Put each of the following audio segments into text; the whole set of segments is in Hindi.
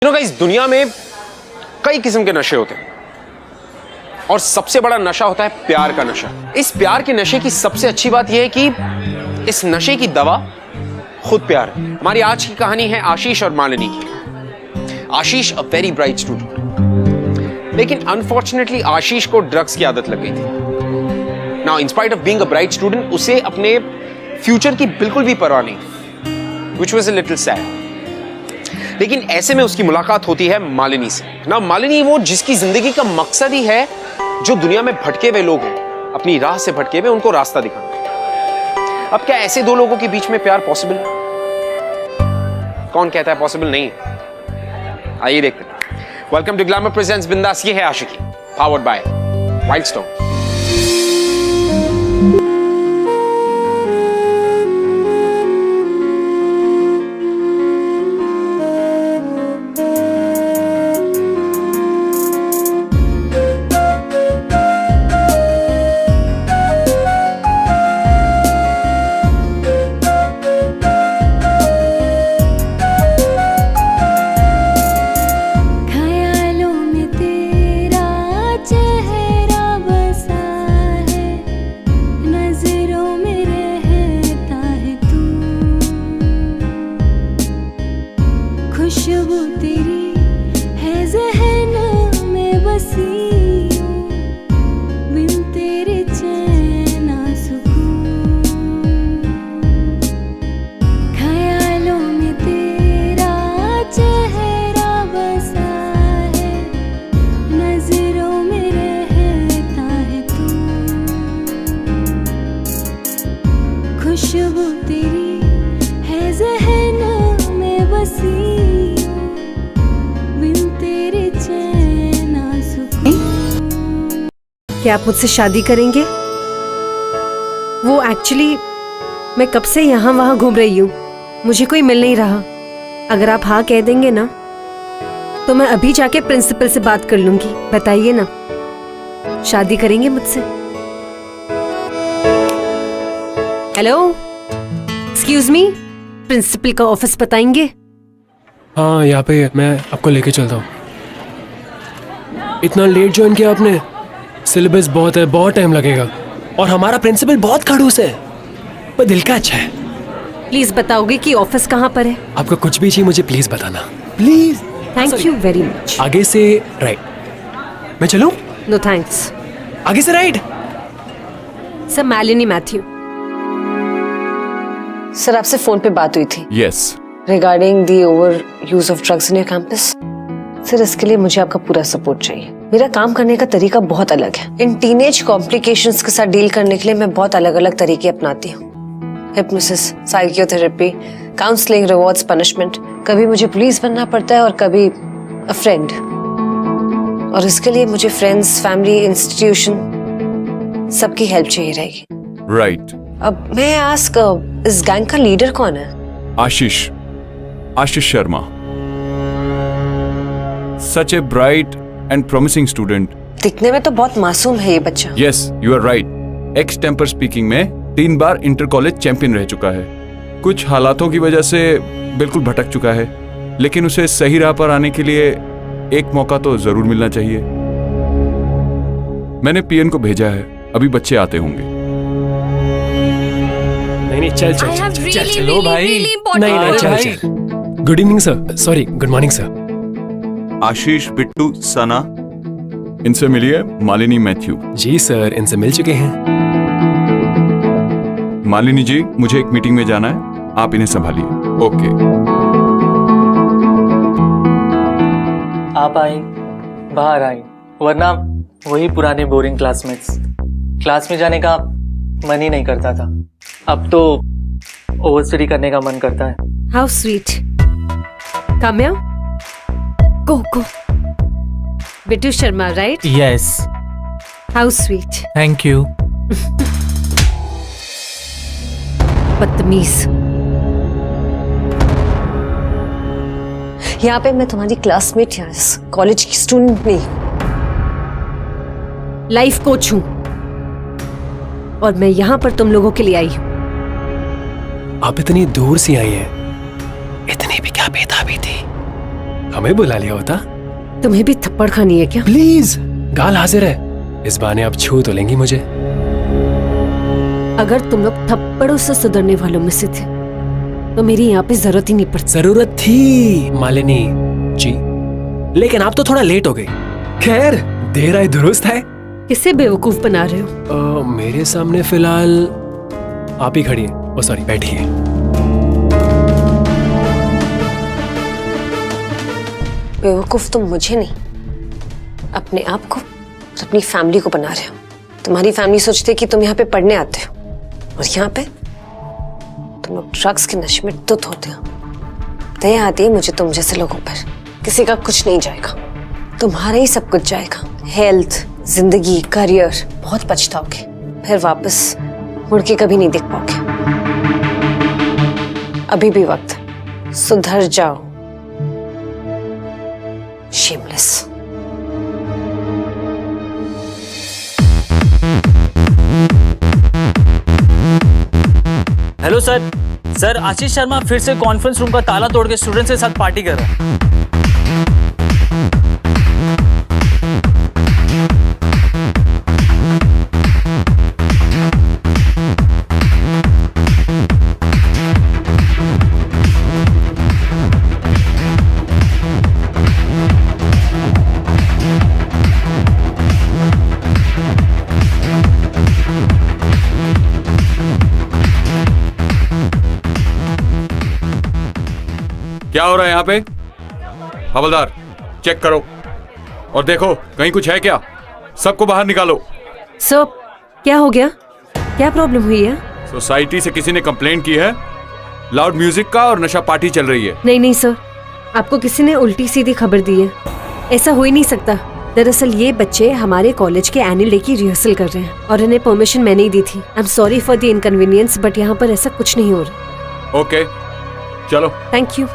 गाइस, दुनिया में कई किस्म के नशे होते हैं और सबसे बड़ा नशा होता है प्यार का नशा। इस प्यार के नशे की सबसे अच्छी बात यह है कि इस नशे की दवा खुद प्यार है। हमारी आज की कहानी है आशीष और मालिनी की। आशीष अ वेरी ब्राइट स्टूडेंट, लेकिन अनफॉर्चुनेटली आशीष को ड्रग्स की आदत लग गई थी। Now in spite of being a bright student, उसे अपने फ्यूचर की बिल्कुल भी परवाह नहीं, which was a little sad. लेकिन ऐसे में उसकी मुलाकात होती है मालिनी से। ना मालिनी वो जिसकी जिंदगी का मकसद ही है जो दुनिया में भटके हुए लोग हैं, अपनी राह से भटके हुए, उनको रास्ता दिखाना। अब क्या ऐसे दो लोगों के बीच में प्यार पॉसिबल है? कौन कहता है पॉसिबल नहीं है? आइए देखते हैं। वेलकम टू ग्लैमर प्रेजेंट्स बिंदास। ये है आशिकी, पावर्ड बाय वाइल्ड स्टोन। खुशबू तेरी है ज़हन में बसी, बिन तेरे चैन ना सुकून। ख्यालों में तेरा चेहरा बसा है, नजरों में रहता है तू। खुशबू तेरी है ज़हन में बसी, क्या आप मुझसे शादी करेंगे? वो एक्चुअली मैं कब से यहाँ वहाँ घूम रही हूँ, मुझे कोई मिल नहीं रहा। अगर आप हाँ कह देंगे ना तो मैं अभी जाके प्रिंसिपल से बात कर लूंगी। बताइए ना, शादी करेंगे मुझसे? हेलो, एक्सक्यूज मी, प्रिंसिपल का ऑफिस बताएंगे? हाँ, यहाँ पे मैं आपको लेके चलता हूँ। इतना लेट ज्वाइन किया आपने? सिलेबस बहुत है, बहुत टाइम लगेगा, और हमारा प्रिंसिपल बहुत खड़ूस है, पर दिल का अच्छा है। प्लीज बताओगे कि ऑफिस कहाँ पर है? आपको कुछ भी चाहिए मुझे प्लीज बताना, please. Thank you very much. आगे से राइट। मैं चलूं? No thanks. आगे से right. Sir, Malini Mathew. Sir, आपसे फोन पे बात हुई थी। Yes. Regarding the over use of drugs in your campus. Sir, इसके लिए मुझे आपका पूरा सपोर्ट चाहिए। मेरा काम करने का तरीका बहुत अलग है। इन टीनेज कॉम्प्लिकेशंस के साथ डील करने के लिए मैं बहुत अलग अलग तरीके अपनाती हूँ। Hypnosis, psychotherapy, counselling, rewards, punishment. कभी मुझे पुलिस बनना पड़ता है और कभी अ फ्रेंड। और इसके लिए मुझे फ्रेंड्स, फैमिली, इंस्टीट्यूशन सबकी हेल्प चाहिए रहेगी। राइट। अब मैं आस्क, इस गैंग का लीडर कौन है? Ashish Sharma. Such a bright and promising student. दिखने में तो बहुत मासूम है ये बच्चा। Yes, you are right. Ex tempore speaking में 3 बार इंटर कॉलेज चैंपियन रह चुका है। कुछ हालातों की वजह से बिल्कुल भटक चुका है, लेकिन उसे सही राह पर आने के लिए एक मौका तो जरूर मिलना चाहिए। मैंने पीएन को भेजा है, अभी बच्चे आते होंगे। नहीं, चलो भाई। नहीं, चल। Good evening sir, sorry, good morning sir. Ashish, Bittu, Sana, इनसे मिलिए मालिनी मैथ्यू। जी सर, इनसे मिल चुके हैं। मालिनी जी, मुझे एक मीटिंग में जाना है, आप इन्हें संभालिए। ओके। आप आई, बाहर आई, वरना वही पुराने बोरिंग क्लासमेट्स। क्लास में जाने का मन ही नहीं करता था, अब तो ओवर स्टडी करने का मन करता है। How sweet. Kamya, go. Bittu Sharma, right? Yes. How sweet. Thank you. बदतमीज। यहाँ पे मैं तुम्हारी क्लासमेट या कॉलेज की स्टूडेंट नहीं, लाइफ कोच हूँ, और मैं यहाँ पर तुम लोगों के लिए आई हूँ। आप इतनी दूर से आई हैं, इतनी भी क्या बेताबी थी। हमें बुला लिया होता। तुम्हें भी थप्पड़ खानी है क्या? प्लीज, गाल हाजिर है, इस बहाने आप छू तो लेंगी मुझे। अगर तुम लोग थप्पड़ों से सुधरने वालों में से थे तो मेरी यहाँ पे जरूरत ही नहीं पड़ती। जरूरत थी मालिनी जी, लेकिन आप तो थोड़ा लेट हो गई। खैर, देर आए दुरुस्त है। किसे बेवकूफ बना रहे हो? मेरे सामने फिलहाल आप ही खड़ी है। ओ सॉरी, बैठिए। बेवकूफ तुम मुझे नहीं, अपने आप को और अपनी फैमिली को बना रहे हो। तुम्हारी फैमिली सोचती है कि तुम यहाँ पे पढ़ने आते हो, और यहाँ पे तुम लोग ड्रग्स के नशे में धुत होते हो। दया आती है मुझे तुम जैसे लोगों पर। किसी का कुछ नहीं जाएगा, तुम्हारा ही सब कुछ जाएगा। हेल्थ, जिंदगी, करियर। बहुत पछताओगे, फिर वापस मुड़ के कभी नहीं देख पाओगे। अभी भी वक्त, सुधर जाओ। Shameless. Hello sir. Sir, Ashish Sharma फिर से कॉन्फ्रेंस रूम का ताला तोड़ के स्टूडेंट्स के साथ पार्टी कर रहा है। क्या हो रहा है यहाँ पे? हवलदार, चेक करो और देखो कहीं कुछ है क्या। सबको बाहर निकालो। सर, क्या हो गया? क्या प्रॉब्लम हुई है? सोसाइटी से किसी ने कंप्लेंट की है, लाउड म्यूजिक का और नशा पार्टी चल रही है। नहीं सर, आपको किसी ने उल्टी सीधी खबर दी है। ऐसा हो ही नहीं सकता। दरअसल ये बच्चे हमारे कॉलेज के एनुअल डे की रिहर्सल कर रहे हैं और इन्हें परमिशन मैंने ही दी थी। I am sorry for the inconvenience, but यहाँ पर ऐसा कुछ नहीं हो रहा। ओके, चलो। Thank you.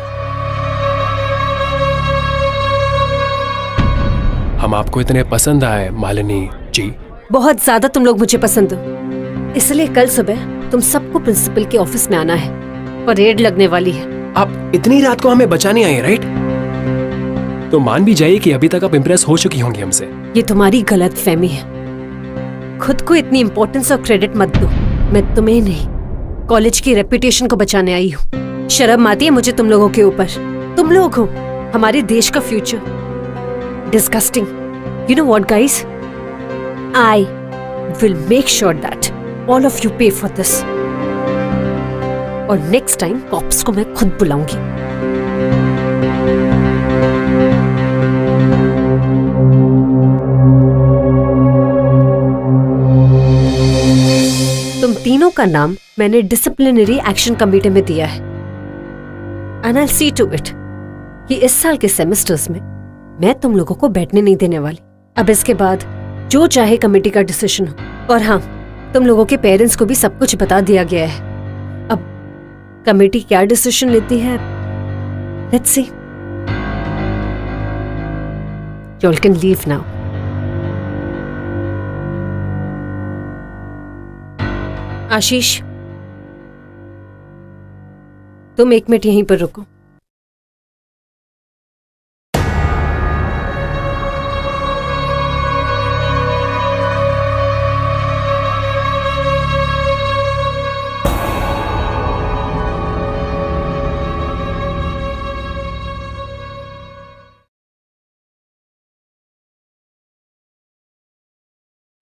हम आपको इतने पसंद आए मालिनी जी। बहुत ज्यादा तुम लोग मुझे पसंद हो, इसलिए कल सुबह तुम सबको प्रिंसिपल के ऑफिस में आना है। परेड लगने वाली है। आप इतनी रात को हमें बचाने आए, राइट? तो मान भी जाइए कि अभी तक आप इम्प्रेस हो चुकी होंगी हमसे। ये तुम्हारी गलत फहमी है। खुद को इतनी इंपॉर्टेंस और क्रेडिट मत दो। मैं तुम्हें नहीं, कॉलेज की रेपुटेशन को बचाने आई हूँ। शर्म आती है मुझे तुम लोगों के ऊपर। तुम लोग हो हमारे देश का future. Disgusting. You know what, guys? I will make sure that all of you pay for this. और next time cops को मैं खुद बुलाऊंगी। तुम तीनों का नाम मैंने डिसिप्लिनरी एक्शन कमेटी में दिया है। And I'll see to it कि इस साल के सेमेस्टर्स में मैं तुम लोगों को बैठने नहीं देने वाली। अब इसके बाद जो चाहे कमेटी का डिसीजन हो। और हाँ, तुम लोगों के पेरेंट्स को भी सब कुछ बता दिया गया है। अब कमेटी क्या डिसीजन लेती है, let's see. You all can leave now. आशीष, तुम 1 मिनट यहीं पर रुको।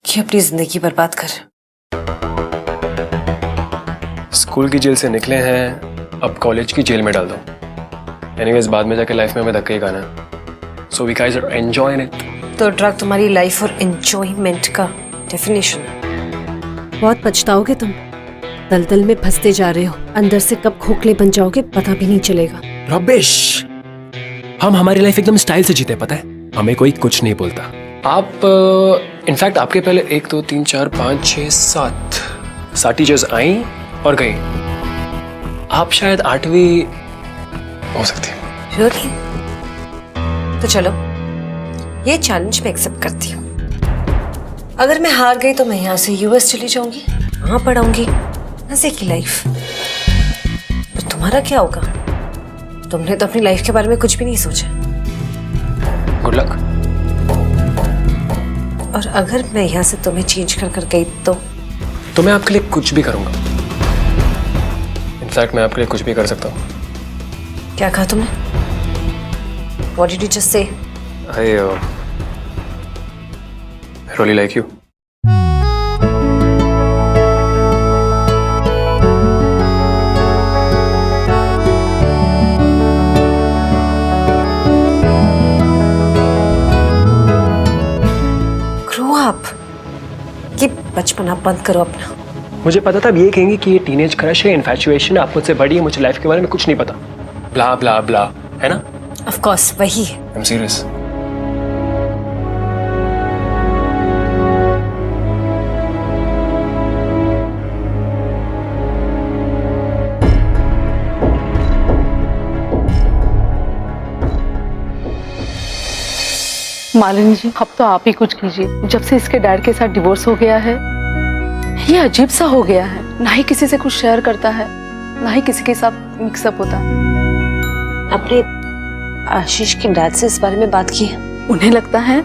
कि अपनी जिंदगी बर्बाद कर। स्कूल की जेल से निकले हैं, अब कॉलेज की जेल में डाल दो। एनीवेज, बाद में जाके लाइफ में हमें धक्का ही खाना है। So we guys are enjoying it. तो ड्रग तुम्हारी लाइफ और एंजॉयमेंट का डेफिनेशन। बहुत पछताओगे तुम। दलदल में फंसते जा रहे हो। अंदर से कब खोखले बन जाओगे पता भी नहीं चलेगा। रबिश, हम हमारी लाइफ एकदम स्टाइल से जीते, पता है? हमें कोई कुछ नहीं बोलता। आप इनफैक्ट आपके पहले 1 2 3 4 5 6 7 टीचर्स आई और गई। आप शायद 8वीं हो सकती है। Really? तो चलो, ये चैलेंज मैं एक्सेप्ट करती हूँ। अगर मैं हार गई तो मैं यहाँ से यूएस चली जाऊंगी, वहां पढ़ाऊंगी मजे की लाइफ। पर तुम्हारा क्या होगा? तुमने तो अपनी लाइफ के बारे में कुछ भी नहीं सोचा। लक। और अगर मैं यहाँ से तुम्हें चेंज कर कर गई तो मैं आपके लिए कुछ भी करूंगा। इनफैक्ट मैं आपके लिए कुछ भी कर सकता हूँ। क्या कहा तुमने? What did you just say? I really like you. Grow up. ये बचपना बंद करो अपना। मुझे पता था अब ये कहेंगे कि ये टीनेज क्रश है, इन्फैचुएशन, आप मुझसे बड़ी है, मुझे लाइफ के बारे में कुछ नहीं पता, ब्ला ब्ला ब्ला, है ना? Of course, वही है। I'm serious. मालिनी जी, अब तो आप ही कुछ कीजिए। जब से इसके डैड के साथ डिवोर्स हो गया है, ये अजीब सा हो गया है। ना ही किसी से कुछ शेयर करता है, ना ही किसी के साथ मिक्सअप होता है। आपने आशीष के डैड से इस बारे में बात की है? उन्हें लगता है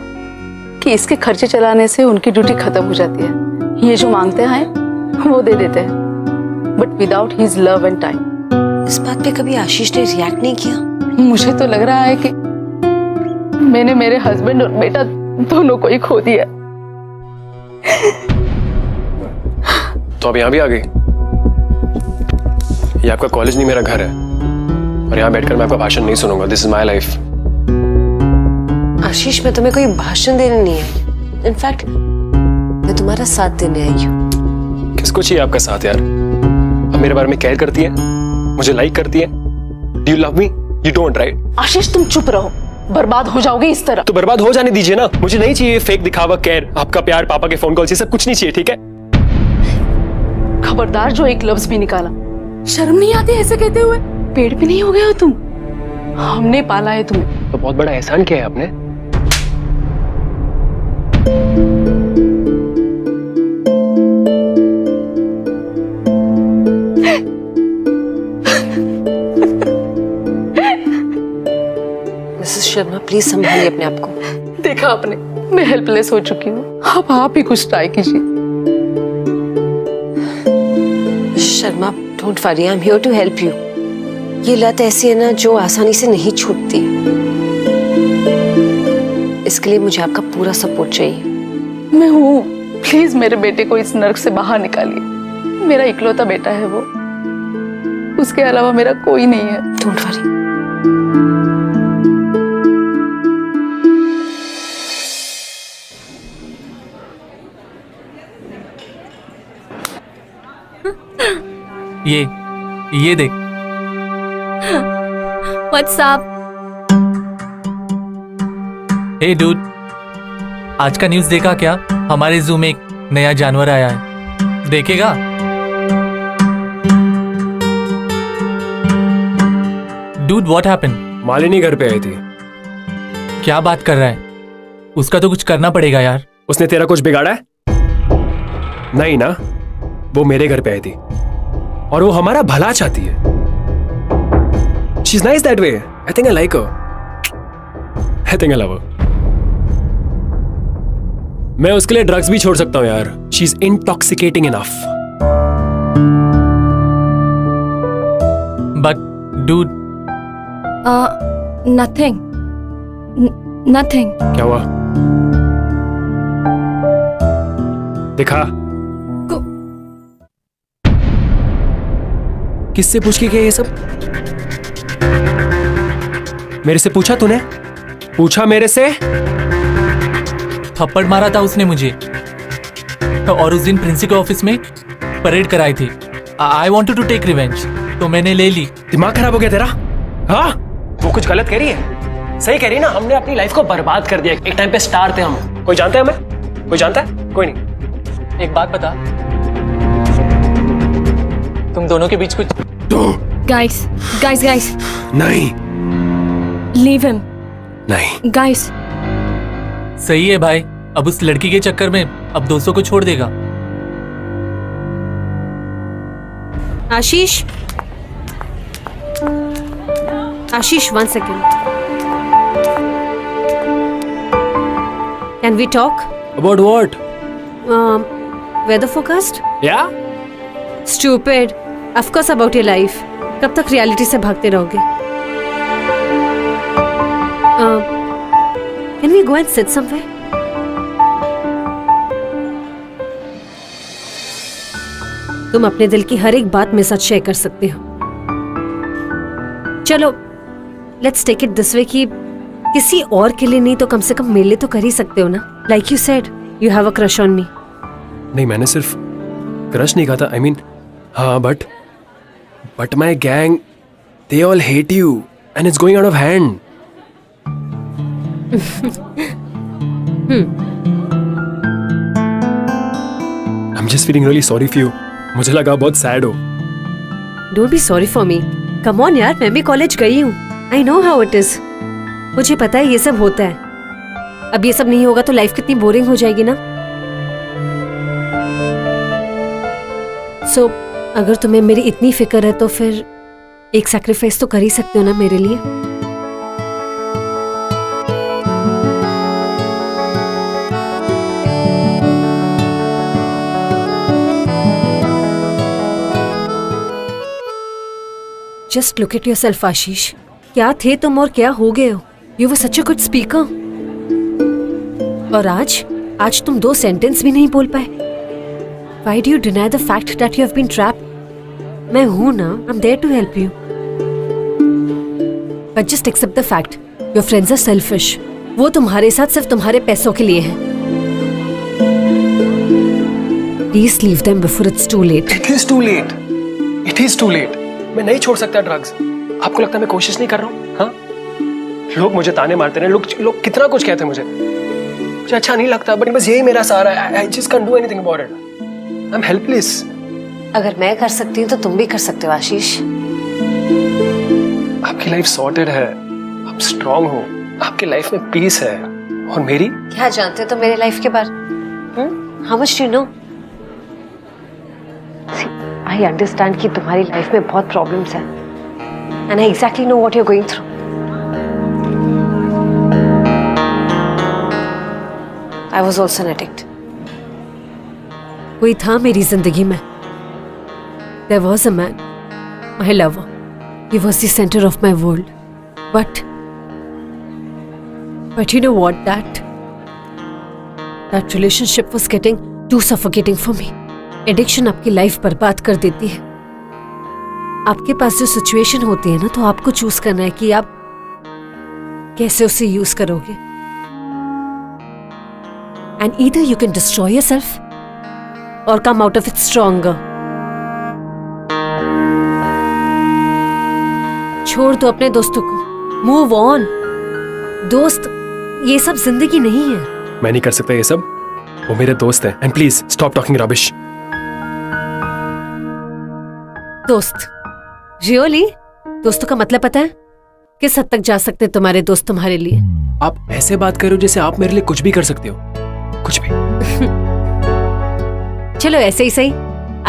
कि इसके खर्चे चलाने से उनकी ड्यूटी खत्म हो जाती है। ये जो मांगते हैं वो दे देते हैं, but without his love and time. इस बात पे कभी आशीष ने रिएक्ट नहीं किया? मुझे तो लग रहा है कि मैंने मेरे हस्बैंड और बेटा दोनों को ही खो दिया। तो अब यहाँ भी आ गई। ये आपका कॉलेज नहीं, मेरा घर है, और यहाँ बैठकर मैं आपका भाषण नहीं सुनूंगा। This is my life. Ashish, मैं तुम्हें कोई भाषण देने नहीं आई। इनफैक्ट मैं तुम्हारा साथ देने आई हूँ। किसको चाहिए आपका साथ यार? अब मेरे बारे में केयर करती है, मुझे लाइक करती है। Do you love me? You don't, right? Ashish, तुम चुप रहो, बर्बाद हो जाओगे इस तरह। तो बर्बाद हो जाने दीजिए ना। मुझे नहीं चाहिए फेक दिखावा, केयर, आपका प्यार, पापा के फोन कॉल, ये सब कुछ नहीं चाहिए, ठीक है? खबरदार जो एक लफ्ज भी निकाला। शर्म नहीं आती ऐसे कहते हुए? पेड़ भी नहीं हो गए हो तुम? हमने पाला है तुम्हें। तो बहुत बड़ा एहसान किया है आपने। मिसेस शर्मा, प्लीज संभालिए अपने आप को। देखा आपने, मैं हेल्पलेस हो चुकी हूँ। अब आप ही कुछ ट्राई कीजिए। Sharma, don't worry, I am here to help you. ये लत ऐसी है ना जो आसानी से नहीं छूटती। इसके लिए मुझे आपका पूरा सपोर्ट चाहिए। मैं हूँ, प्लीज मेरे बेटे को इस नर्क से बाहर निकालिए। मेरा इकलौता बेटा है वो, उसके अलावा मेरा कोई नहीं है। Don't worry. ये देख। What's up? हे डूड, आज का न्यूज़ देखा क्या? हमारे जू में एक नया जानवर आया है, देखेगा? Dude, what happened? मालिनी घर पे आई थी। क्या बात कर रहा है? उसका तो कुछ करना पड़ेगा यार। उसने तेरा कुछ बिगाड़ा है? नहीं ना, वो मेरे घर पे आई थी और वो हमारा भला चाहती है। She's nice that way. I think I like her. I think I love her. मैं उसके लिए ड्रग्स भी छोड़ सकता हूँ यार। She's intoxicating enough. But dude, Nothing. Nothing. क्या हुआ? दिखा। किससे पूछ के किया ये सब? मेरे से पूछा तूने? पूछा मेरे से? थप्पड़ मारा था उसने मुझे, और उस दिन प्रिंसिपल ऑफिस में परेड कराई थी। I wanted to take revenge, तो मैंने ले ली। दिमाग खराब हो गया तेरा? हाँ? वो कुछ गलत कह रही है? सही कह रही है ना? हमने अपनी लाइफ को बर्बाद कर दिया। एक टाइम पे स्टार थे हम। कोई जानता है हमें? कोई जानता है? कोई नहीं। एक बात बता, तुम दोनों के बीच कुछ? Guys. नहीं। Leave him. नहीं। Guys. सही है भाई, अब उस लड़की के चक्कर में अब दोस्तों को छोड़ देगा। आशीष, one second. Can we talk? About what? Weather forecast? Yeah? Stupid. Of course about your life. कब तक रियलिटी से भागते रहोगे? Can we go and sit somewhere? तुम अपने दिल की हर एक बात मेरे साथ शेयर कर सकते हो। चलो, let's take it this way कि किसी और के लिए नहीं तो कम से कम मेरे लिए तो कर ही सकते हो ना। Like you said, you have a crush on me. नहीं, मैंने सिर्फ क्रश नहीं कहा था। I mean, हाँ, but my gang, they all hate you and it's going out of hand. I'm just feeling really sorry for you. मुझे लगा बहुत सैड हो। Don't be sorry for me. Come on यार, मैं भी कॉलेज गई हूँ। I know how it is. मुझे पता है ये सब होता है। अब ये सब नहीं होगा तो लाइफ कितनी बोरिंग हो जाएगी ना। सो अगर तुम्हें मेरी इतनी फिक्र है तो फिर एक सैक्रिफाइस तो कर ही सकते हो ना मेरे लिए। जस्ट लुक एट योरसेल्फ आशीष। क्या थे तुम और क्या हो गए हो। You were such a good speaker. और आज तुम 2 सेंटेंस भी नहीं बोल पाए। Why do you deny the fact that you have been trapped? मैं हूं ना, I'm there to help you. But just accept the fact, your friends are selfish. वो तुम्हारे साथ सिर्फ तुम्हारे पैसों के लिए हैं। Please leave them before it's too late. It is too late. It is too late. मैं नहीं छोड़ सकता ड्रग्स। आपको लगता है मैं कोशिश नहीं कर रहा हूँ? हाँ? लोग मुझे ताने मारते हैं, लोग कितना कुछ कहते हैं मुझे अच्छा नहीं लगता, बट बस यही मेरा सहारा है। I just can't do anything about it. I'm helpless. अगर मैं कर सकती हूँ तो तुम भी कर सकते हो आशीष। आपकी लाइफ सॉर्टेड है, आप स्ट्रांग हो, आपकी लाइफ में पीस है, और मेरी क्या जानते हो तो मेरे लाइफ के बारे? How much do you know? I understand कि तुम्हारी लाइफ में बहुत प्रॉब्लम्स हैं, and I exactly know what you're going through. I was also an addict. कोई था मेरी जिंदगी में। There was a man, my lover. He was the center of my world. But you know what? That relationship was getting too suffocating for me. Addiction आपकी लाइफ बर्बाद कर देती है। आपके पास जो सिचुएशन होती है ना, तो आपको चूज करना है कि आप कैसे उसे यूज करोगे। And either you can destroy yourself और come out of it stronger. छोड़ दो अपने दोस्तों को, मूव ऑन। दोस्त ये सब जिंदगी नहीं है। मैं नहीं कर सकता ये सब, वो मेरे दोस्त हैं। And please stop talking rubbish. दोस्त? रियली? दोस्तों का मतलब पता है? किस हद तक जा सकते तुम्हारे दोस्त तुम्हारे लिए? आप ऐसे बात कर रहे हो जैसे आप मेरे लिए कुछ भी कर सकते हो। कुछ भी। चलो ऐसे ही सही,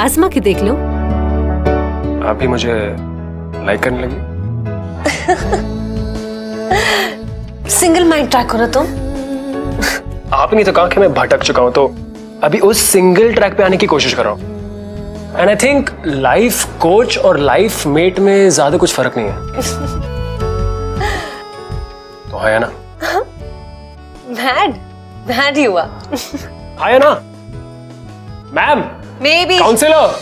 आजमा के देख लो। आप भी मुझे लाइक करने लगी। सिंगल माइंड ट्रैक करो तुम। आप नहीं तो कहा कि मैं भटक चुका हूं, तो अभी उस सिंगल ट्रैक पे आने की कोशिश कर रहा हूं। And I think life coach और लाइफ मेट में ज्यादा कुछ फर्क नहीं है। तो है ना? मैड ही हुआ। है ना मैम? May be. काउंसलर,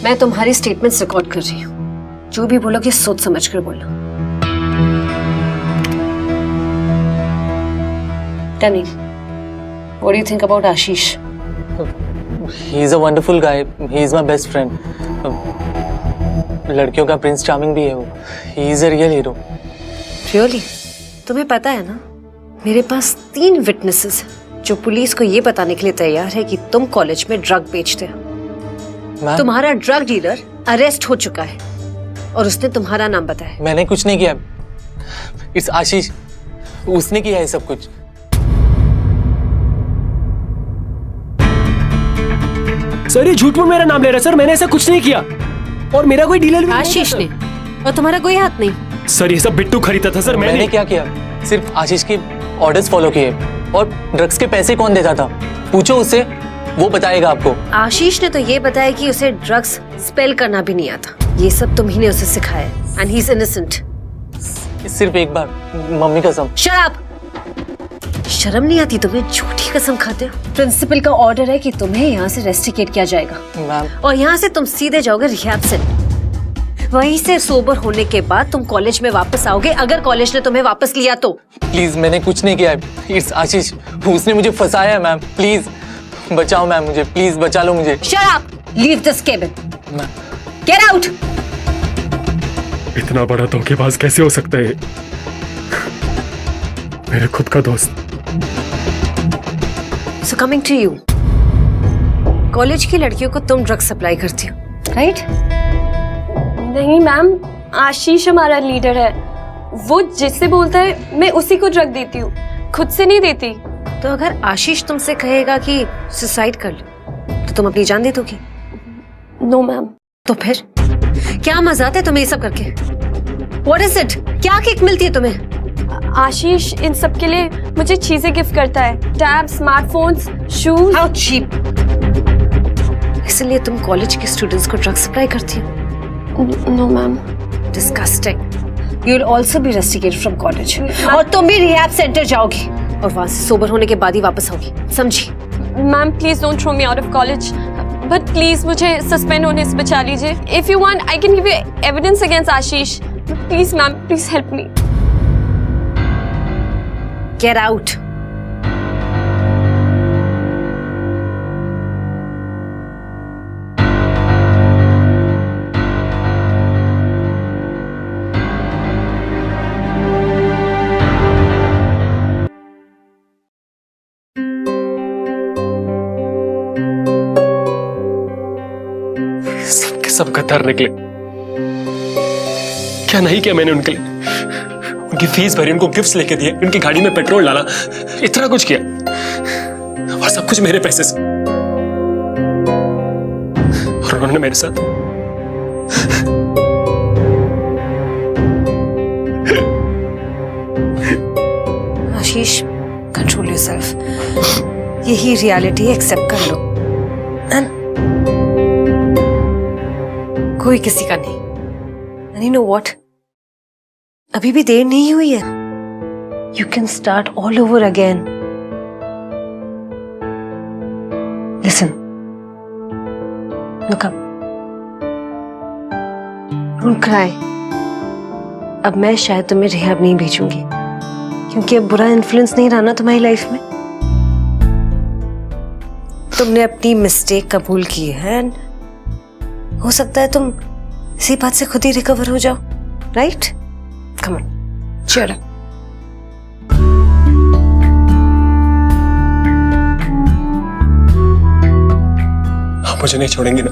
मैं तुम्हारी स्टेटमेंट्स रिकॉर्ड कर रही हूँ। जो भी बोलोगे सोच समझ कर बोलना। Tell me, what do you think about Ashish? He is a wonderful guy. He is my best friend. लड़कियों का प्रिंस चार्मिंग भी है वो। He is a real hero. Really? तुम्हें पता है ना, मेरे पास 3 विटनेसेस हैं जो पुलिस को ये बताने के लिए तैयार है कि तुम कॉलेज में ड्रग बेचते हो। तुम्हारा ड्रग डीलर अरेस्ट हो चुका है और उसने तुम्हारा नाम बताया। मैंने कुछ नहीं किया। इट्स आशीष, उसने किया है सब कुछ। सर ये झूठ में मेरा नाम ले रहा है। सर मैंने ऐसा कुछ नहीं किया, और मेरा कोई डीलर भी आशीष ने, और तुम्हारा कोई हाथ नहीं। सर ये सब बिट्टू खरीदा था। सर मैंने क्या किया? सिर्फ आशीष के ऑर्डर्स फॉलो किए और ड्रग्स के पैसे कौन देता था? पूछो उससे, वो बताएगा आपको। आशीष ने तो ये बताया कि उसे ड्रग्स स्पेल करना भी नहीं आता। ये सब तुम ही ने उसे सिखाया एंड ही इज इनोसेंट। सिर्फ एक बार, मम्मी कसम। Shut up! शर्म नहीं आती तुम्हें? झूठी कसम खाते हो। प्रिंसिपल का ऑर्डर है कि तुम्हें यहाँ से रेस्टिकेट किया जाएगा मैम, और यहाँ से तुम सीधे जाओगे रिहैब से। वहीं से सोबर होने के बाद तुम कॉलेज में वापस आओगे, अगर कॉलेज ने तुम्हें वापस लिया तो। प्लीज, मैंने कुछ नहीं किया है। इट्स आशीष, उसने मुझे फंसाया है मैम। प्लीज बचाओ मैम मुझे, प्लीज बचा लो मुझे। Shut up! Leave this cabin. Ma'am, get out! इतना बड़ा धोखेबाज कैसे हो सकता है? मेरे खुद का दोस्त। So coming to you, college की लड़कियों को तुम ड्रग्स सप्लाई करती हो, राइट? नहीं मैम, आशीष हमारा लीडर है। वो जिससे बोलता है मैं उसी को ड्रग देती हूँ, खुद से नहीं देती। तो अगर आशीष तुमसे कहेगा कि सुसाइड कर लो तो तुम अपनी जान दे दोगी? No ma'am. तो फिर क्या मजा आता है तुम्हें ये सब करके? What is it? क्या किक मिलती है तुम्हें? आशीष इन सब के लिए मुझे चीजें गिफ्ट करता है, tab, smartphones, shoes. How cheap! इसलिए तुम कॉलेज के स्टूडेंट्स को ड्रग्स सप्लाई करती हो? No ma'am. Disgusting. You will also be rusticated from college. और तुम भी रिहैब सेंटर जाओगी और वहां से सोबर होने के बाद ही वापस आओगी, समझी? Ma'am please don't throw me out of college, but please मुझे सस्पेंड होने से बचा लीजिए। If you want I can give you evidence against Ashish. Please ma'am, please help me. Get out! सबके सब गद्दार निकले। क्या नहीं किया मैंने उनके लिए? उनकी फीस भरी, उनको गिफ्ट्स लेके दिए, उनकी गाड़ी में पेट्रोल डाला, इतना कुछ किया और सब कुछ मेरे पैसे से। और उन्होंने मेरे साथ आशीष, कंट्रोल योरसेल्फ। यही रियलिटी एक्सेप्ट कर लो। And कोई किसी का नहीं। And you know what? अभी भी देर नहीं हुई है। You can start all over again. Listen. Look up. Don't cry. अब मैं शायद तुम्हें रिहैब नहीं भेजूंगी क्योंकि अब बुरा इन्फ्लुएंस नहीं रहा ना तुम्हारी लाइफ में। तुमने अपनी मिस्टेक कबूल की है। हो सकता है तुम इसी बात से खुद ही रिकवर हो जाओ, right? Come on, cheer up. आप मुझे नहीं छोड़ेंगे ना?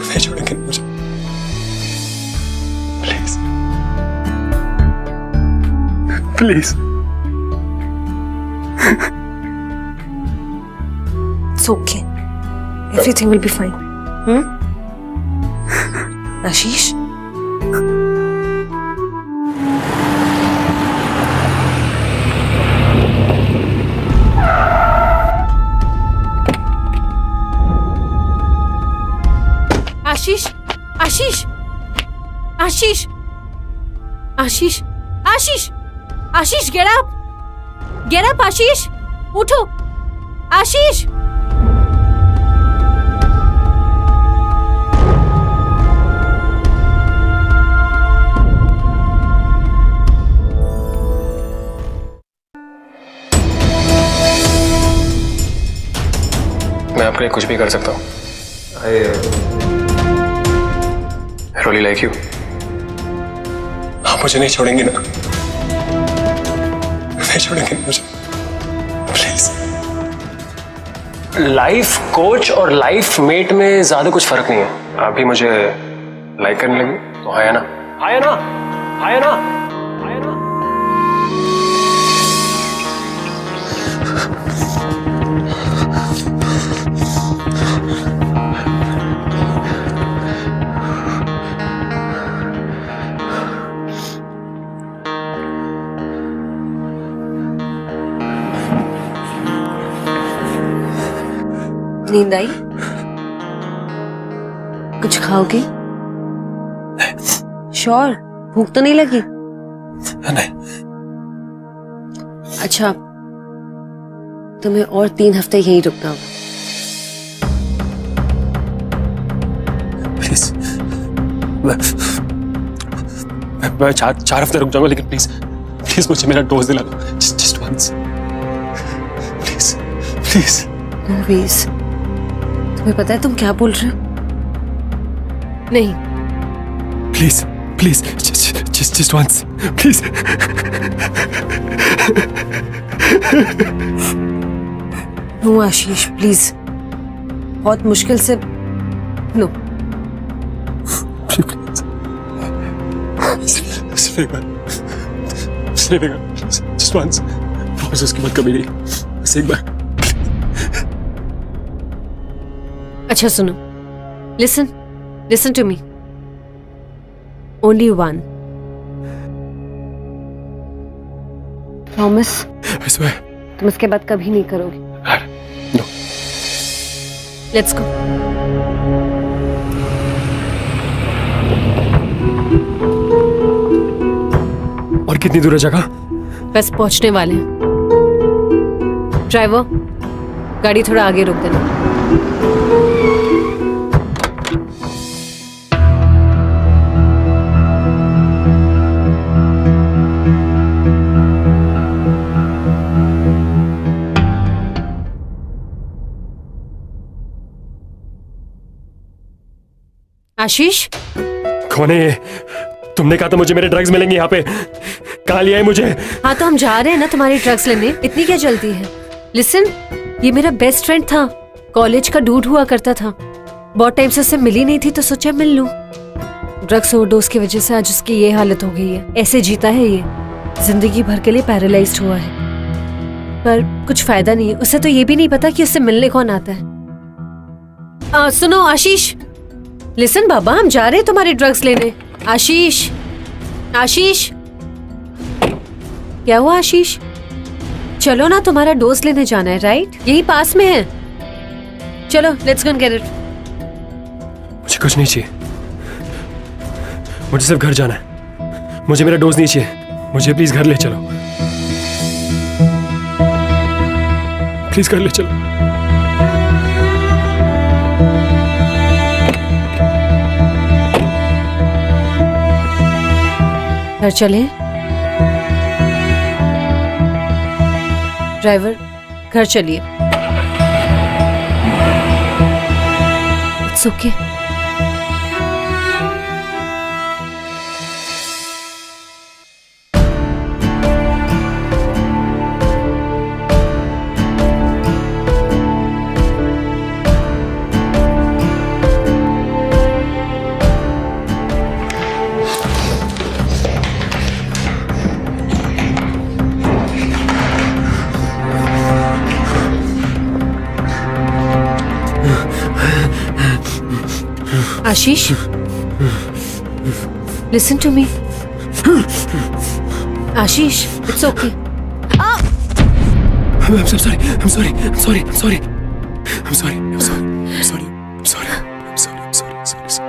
नहीं छोड़ेंगे ना मुझे? Please please. It's okay. Everything will be fine. Ashish? Ashish, Ashish, Ashish, Ashish, Ashish, Ashish, get up, get up, Ashish, उठो, आशीष। मैं आपके लिए कुछ भी कर सकता हूँ। I really like you. आप मुझे नहीं छोड़ेंगे ना? नहीं छोड़ेंगे ना मुझे? प्लीज। लाइफ कोच और लाइफ मेट में ज्यादा कुछ फर्क नहीं है। आप भी मुझे लाइक करने लगे तो आया ना, आया ना, आया ना, आया ना। नींद आई? कुछ खाओगे? श्योर? भूख तो नहीं लगी? नहीं। अच्छा, तुम्हें और 3 हफ्ते यहीं रुकना होगा। प्लीज, मैं 4 हफ्ते रुक जाऊंगा, लेकिन प्लीज प्लीज मुझे मेरा डोज दिला दो, just once, please please. No ways. तुम्हें पता है तुम क्या बोल रहे हो? नहीं। Please please, just once, please. No Ashish, please. बहुत मुश्किल से। नो। जस्ट वंस, प्रॉमिस, उसके बाद कभी नहीं, बस एक बार। अच्छा सुनो, listen to me, only one. Promise? I swear. तुम इसके बाद कभी नहीं करोगे। No. Let's go. और कितनी दूर है जगह? बस पहुंचने वाले हैं। ड्राइवर, गाड़ी थोड़ा आगे रोक देना। आशीष, कौन है ये? तुमने कहा था मुझे मेरे ड्रग्स मिलेंगे यहाँ पे, कहाँ लिया है मुझे? हाँ तो हम जा रहे हैं ना तुम्हारी ड्रग्स लेने, इतनी क्या जल्दी है? लिसन, ये मेरा बेस्ट फ्रेंड था, कॉलेज का डूड हुआ करता था। बहुत टाइम से उससे मिली नहीं थी तो सोचा मिल लूं। ड्रग्स ओवरडोज की वजह से आज उसकी ये हालत हो गई है। ऐसे जीता है ये, जिंदगी भर के लिए पैरालाइज्ड हुआ है। पर कुछ फायदा नहीं है, उसे तो ये भी नहीं पता कि उससे मिलने कौन आता है। सुनो आशीष, लिसन बाबा, हम जा रहे हैं तुम्हारे ड्रग्स लेने। आशीष, आशीष, क्या हुआ आशीष? चलो ना, तुम्हारा डोज लेने जाना है, राइट? यही पास में है, चलो let's go and get it. मुझे कुछ नहीं चाहिए, मुझे सिर्फ घर जाना है। मुझे मेरा डोज नहीं चाहिए, मुझे प्लीज घर ले चलो, प्लीज घर ले चलो। घर चले? ड्राइवर, घर चलिए। It's okay. Ashish, listen to me. Ashish, it's okay. I'm so sorry. I'm sorry. I'm sorry. I'm sorry. I'm sorry. I'm sorry. I'm sorry. I'm sorry. I'm sorry. I'm sorry. Sorry. Sorry.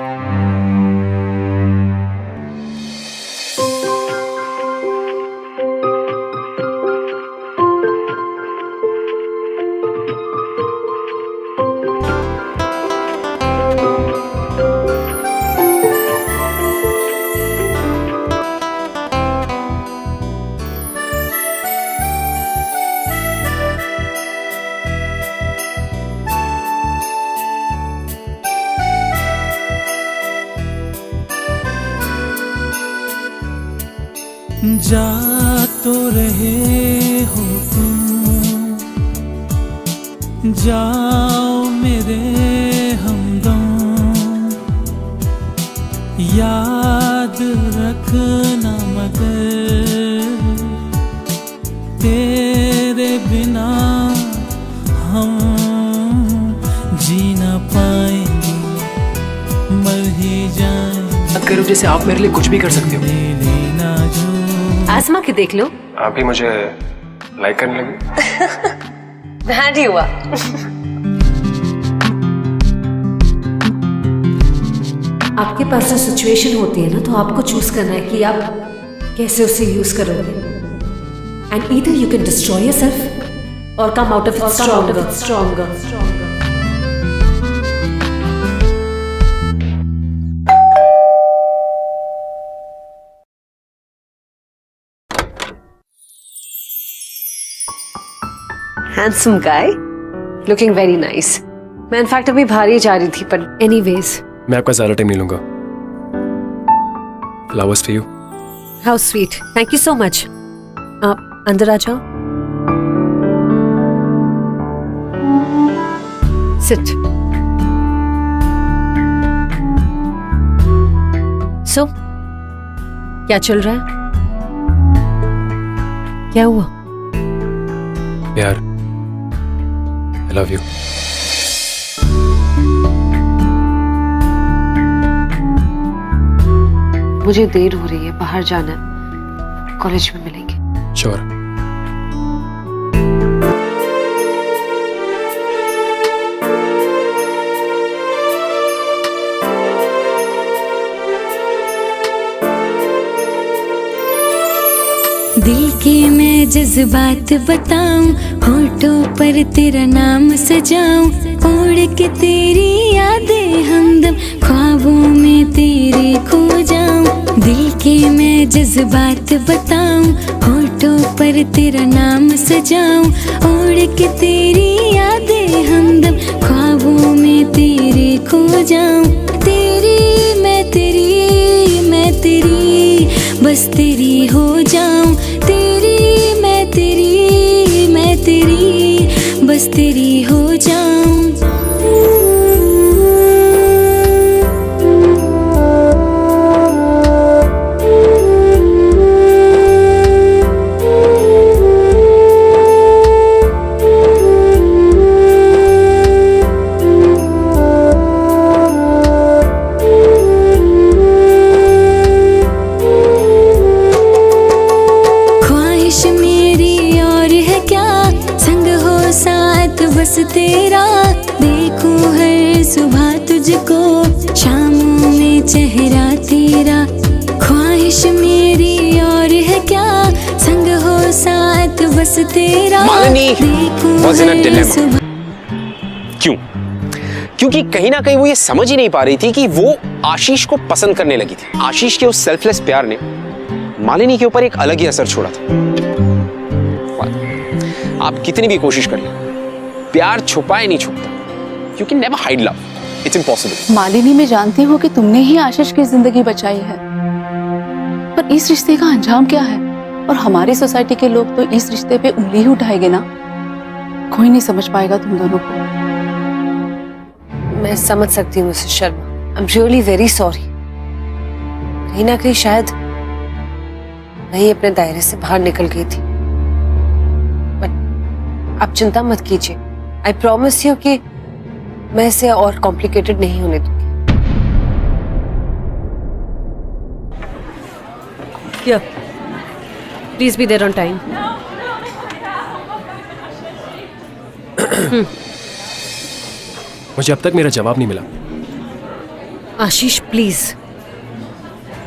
जा तो रहे हो तुम, जाओ मेरे हमदम, याद रखना मगर तेरे बिना हम जी ना पाएंगे, मर ही जाएंगे। करो जैसे आप मेरे लिए कुछ भी कर सकते हो। आसमा के देख लो। आप भी मुझे लाइक करने लगे। ध्यान ही हुआ। आपके पास जो सिचुएशन होती है ना, तो आपको चूज करना है कि आप कैसे उसे यूज करोगे. And either you can destroy yourself और come out of it stronger. Handsome guy, looking very nice. मैं इनफैक्ट अभी बाहर ही जा रही थी, पर एनीवेज, मैं आपका ज़्यादा टाइम नहीं लूंगा. Flowers for you. How sweet, thank you so much. आप अंदर आ जाओ. सिट. सो क्या चल रहा है? क्या हुआ? प्यार. I love you. मुझे देर हो रही है, बाहर जाना है. कॉलेज में मिलेंगे. Sure. दिल के मैं जज्बात बताऊं, होठों पर तेरा नाम सजाऊं, ओढ़ के तेरी यादें हमदम ख्वाबों में तेरे खो जाऊं. दिल के मैं जज्बात बताऊं, होठों पर तेरा नाम सजाऊं, ओढ़ के तेरी यादें हमदम ख्वाबों में तेरे खो जाऊं. तेरी मैं तेरी बस तेरी हो जाऊं. तेरी मैं तेरी बस तेरी हो जाऊं. बस तेरा देखूं हर सुबह तुझको, शामों में चेहरा तेरा. ख्वाहिश मेरी और है क्या, संग हो साथ बस तेरा. मालिनी देखूं was in a her dilemma. सुबह. क्यों? क्योंकि कहीं ना कहीं वो ये समझ ही नहीं पा रही थी कि वो आशीष को पसंद करने लगी थी. आशीष के उस सेल्फलेस प्यार ने मालिनी के ऊपर एक अलग ही असर छोड़ा था. आप कितनी भी कोशिश कर लें, प्यार छुपाए नहीं छुपता. You can never hide love. It's impossible. Malini, मैं जानती हूँ कि तुमने ही आशीष की जिंदगी बचाई है, पर इस रिश्ते का अंजाम क्या है? और हमारी सोसाइटी के लोग तो इस रिश्ते पे उंगली ही उठाएंगे ना. कोई नहीं समझ पाएगा तुम दोनों को. मैं समझ सकती हूँ Mrs Sharma. I am really very sorry. कहीं ना कहीं शायद मैं ही अपने दायरे से बाहर निकल गई थी. बट आप चिंता मत कीजिए. आई प्रॉमिस यू कि मैं इसे और कॉम्प्लिकेटेड नहीं होने दूंगी. Here. Please be there on time. मुझे अब तक मेरा जवाब नहीं मिला. आशीष प्लीज,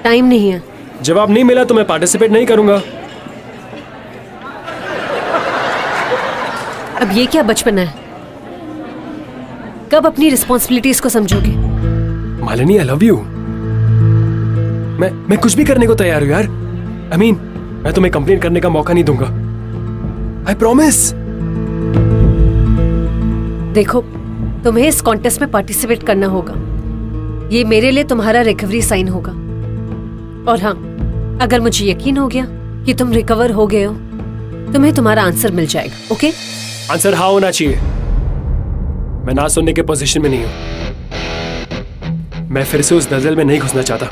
टाइम नहीं है. जवाब नहीं मिला तो मैं पार्टिसिपेट नहीं करूंगा. अब ये क्या बचपन है? कब अपनी रिस्पॉन्सिबिलिटीज को समझोगे? Malini, I love you. मैं कुछ भी करने को तैयार हूं यार. I mean, मैं तुम्हें कंप्लेन करने का मौका नहीं दूंगा. I promise. देखो, तुम्हें इस कॉन्टेस्ट में पार्टिसिपेट करना होगा. ये मेरे लिए तुम्हारा रिकवरी साइन होगा. और हाँ, अगर मुझे यकीन हो गया कि तुम रिकवर हो गए हो, तुम्हें तुम्हारा आंसर मिल जाएगा. ओके? आंसर हाँ होना चाहिए. मैं ना सुनने के पोजीशन में नहीं हूं. मैं फिर से उस दलदल में नहीं घुसना चाहता.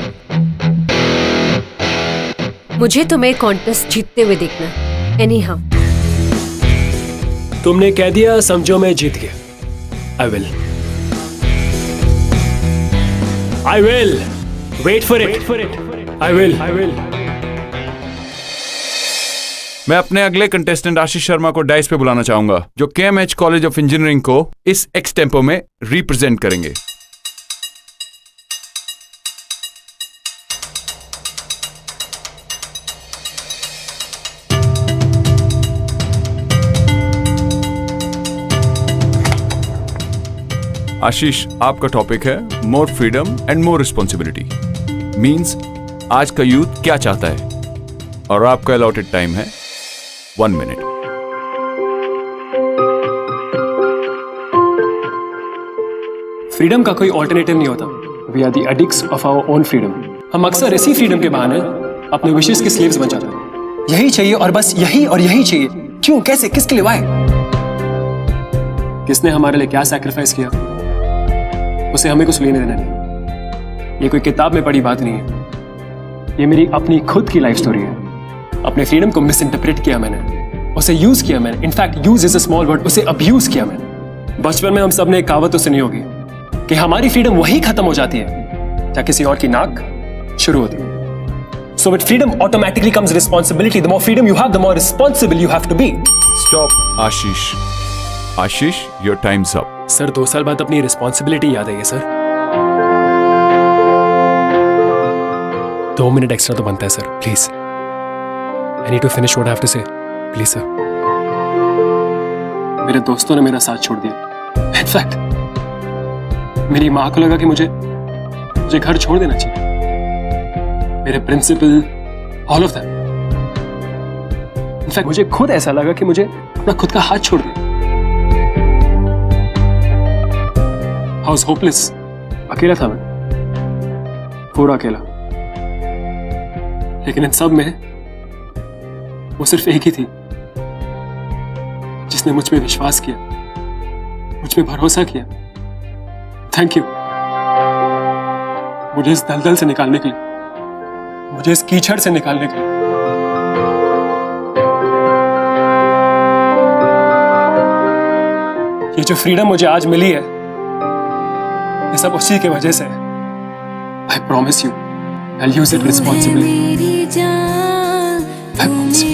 मुझे तुम्हें कॉन्टेस्ट जीतते हुए देखना है. एनीहाउ. तुमने कह दिया, समझो मैं जीत गया. I will. I will. Wait for it. I will. मैं अपने अगले कंटेस्टेंट आशीष शर्मा को डाइस पे बुलाना चाहूंगा, जो KMH कॉलेज ऑफ इंजीनियरिंग को इस एक्स टेम्पो में रिप्रेजेंट करेंगे. आशीष, आपका टॉपिक है more freedom and more responsibility. Means आज का यूथ क्या चाहता है, और आपका अलॉटेड टाइम है 1 मिनट। फ्रीडम का कोई ऑल्टरनेटिव नहीं होता। We are the addicts of our own freedom. हम अक्सर इसी फ्रीडम के बहाने अपने विशेष के स्लेव्स बन जाते हैं। यही चाहिए और बस यही और यही चाहिए। क्यों, कैसे, किसके लिए, व्हाई? किसने हमारे लिए क्या सैक्रिफाइस किया, उसे हमें कुछ लेने देना नहीं। ये कोई किताब में पढ़ी बात नहीं है, ये मेरी अपनी खुद की लाइफ स्टोरी है। अपने फ्रीडम को मिस इंटरप्रेट किया मैंने, उसे यूज किया मैंने। In fact use is a small word, उसे अब्यूज किया मैंने। बचपन में हम सब ने एक कहावत तो सुनी होगी कि हमारी फ्रीडम वही खत्म हो जाती है जब किसी और की नाक शुरू होती है। So with freedom automatically comes responsibility. The more freedom you have, the more responsible you have to be. Stop, Ashish. Ashish, your time's up. Sir 2 साल बाद अपनी रिस्पॉन्सिबिलिटी याद आई है सर। 2 मिनट एक्स्ट्रा तो बनता है sir, please. I need to finish what I have to say. Please sir. मेरे दोस्तों ने मेरा साथ छोड़ दिया। इनफैक्ट मेरी माँ को लगा कि मुझे घर छोड़ देना चाहिए। मेरे principal, all of that. In fact मुझे खुद ऐसा लगा कि मुझे अपना खुद का हाथ छोड़ दिया। I was hopeless. अकेला था मैं, पूरा अकेला। लेकिन इन सब में वो सिर्फ एक ही थी जिसने मुझ पे विश्वास किया, मुझ पे भरोसा किया। थैंक यू, मुझे इस दलदल से निकालने के लिए, मुझे इस कीचड़ से निकालने के लिए। ये जो फ्रीडम मुझे आज मिली है, ये सब उसी की वजह से है। I promise you, I'll use it responsibly. I promise you.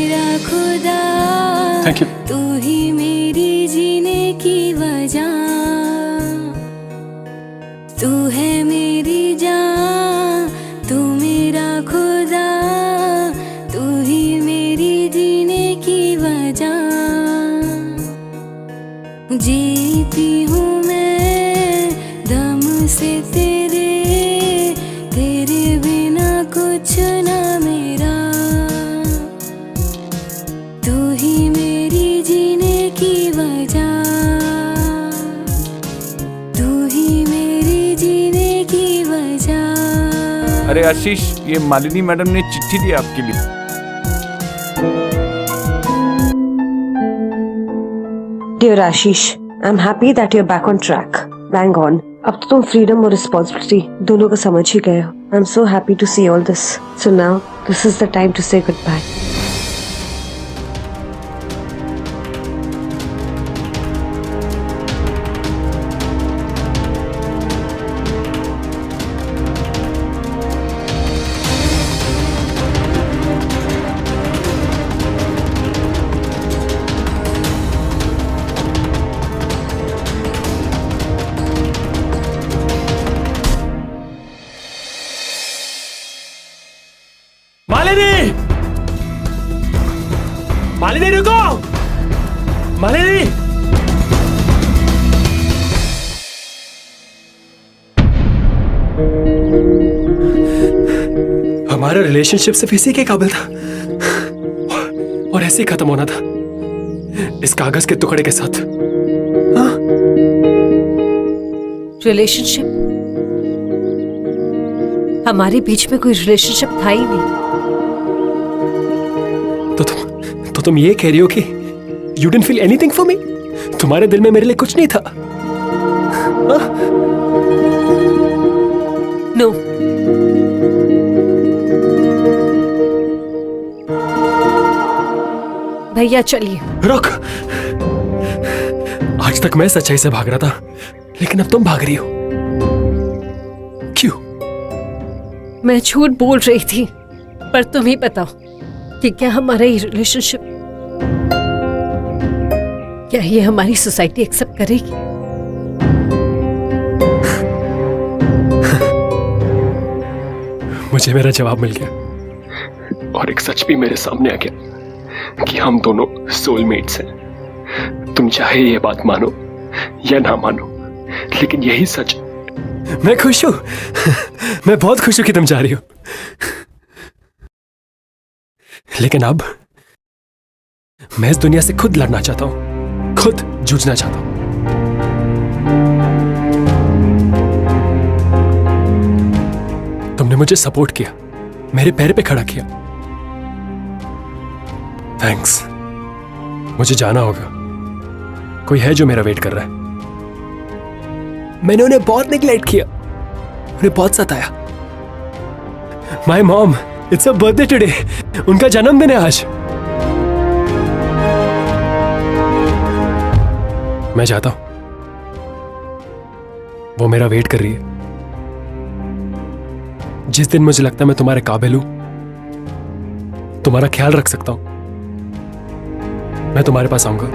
Thank you. तू ही मेरी जीने की वजह, तू है मेरी जान, तू मेरा खुदा, तू ही मेरी जीने की वजह। जीती हूँ मैं दम से तेरे, तेरे बिना कुछ ना मेरा, तू ही मेरी जीने की वजह, तू ही मेरी जीने की वजह। अरे आशीष, ये मालिनी मैडम ने चिट्ठी दी आपके लिए। Dear Ashish, I'm happy that you're back on track. Bang on. अब तो तुम फ्रीडम और रिस्पॉन्सिबिलिटी दोनों को समझ ही गए हो। I'm so happy to see all this. So now this is the time to say goodbye. Malini! Malini रुको! मालिनी! हमारा रिलेशनशिप सिर्फ इसी के काबिल था और ऐसे ही खत्म होना था, इस कागज के टुकड़े के साथ। रिलेशनशिप? हमारे बीच में कोई रिलेशनशिप था ही नहीं। तो तुम ये कह रही हो कि you didn't feel anything for me? तुम्हारे दिल में मेरे लिए कुछ नहीं था? No. भैया चलिए। रुक। आज तक मैं सच्चाई से भाग रहा था, लेकिन अब तुम भाग रही हो। क्यों? मैं झूठ बोल रही थी, पर तुम ही बताओ कि क्या हमारा ये रिलेशनशिप, क्या ये हमारी सोसाइटी एक्सेप्ट करेगी? मुझे मेरा जवाब मिल गया और एक सच भी मेरे सामने आ गया कि हम दोनों सोलमेट्स हैं। तुम चाहे ये बात मानो या ना मानो, लेकिन यही सच। मैं खुश हूं। मैं बहुत खुश हूं कि तुम जा रही हो। लेकिन अब मैं इस दुनिया से खुद लड़ना चाहता हूं, खुद जूझना चाहता हूं। तुमने मुझे सपोर्ट किया, मेरे पैर पे खड़ा किया। थैंक्स। मुझे जाना होगा, कोई है जो मेरा वेट कर रहा है। मैंने उन्हें बहुत नेग्लेक्ट किया, उन्हें बहुत सताया। My mom, it's a birthday today. उनका जन्मदिन है आज। मैं जाता हूं, वो मेरा वेट कर रही है। जिस दिन मुझे लगता है मैं तुम्हारे काबिल हूं, तुम्हारा ख्याल रख सकता हूं, मैं तुम्हारे पास आऊंगा।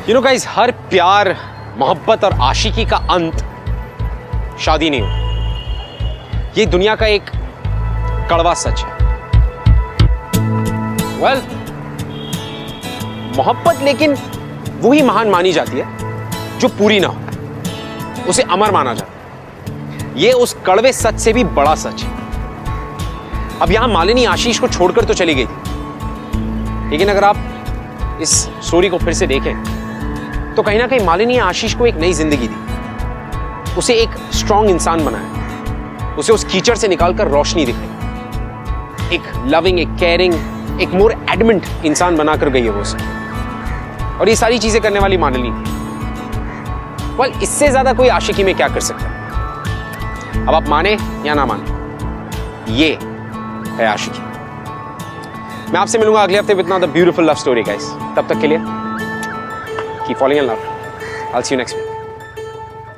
यू नो गाइस, हर प्यार, मोहब्बत और आशिकी का अंत शादी नहीं होता। ये दुनिया का एक कड़वा सच है। वेल, मोहब्बत लेकिन वही महान मानी जाती है जो पूरी ना हो, उसे अमर माना जाता है। ये उस कड़वे सच से भी बड़ा सच है। अब यहां मालिनी आशीष को छोड़कर तो चली गई थी, लेकिन अगर आप इस स्टोरी को फिर से देखें तो कहीं ना कहीं मालिनी आशीष को एक नई जिंदगी दी, उसे एक स्ट्रांग इंसान बनाया, उसे उस कीचड़ से निकालकर रोशनी दिखाई, एक लविंग, एक केयरिंग, एक मोर एडमेंट इंसान बनाकर गई है वो उसे। और ये सारी चीजें करने वाली मालिनी थी। वेल, इससे ज्यादा कोई आशिकी में क्या कर सकता है? अब आप माने या ना माने, ये है आशिकी। मैं आपसे मिलूंगा अगले हफ्ते with another beautiful love story guys. तब तक के लिए keep falling in love. I'll see you next week.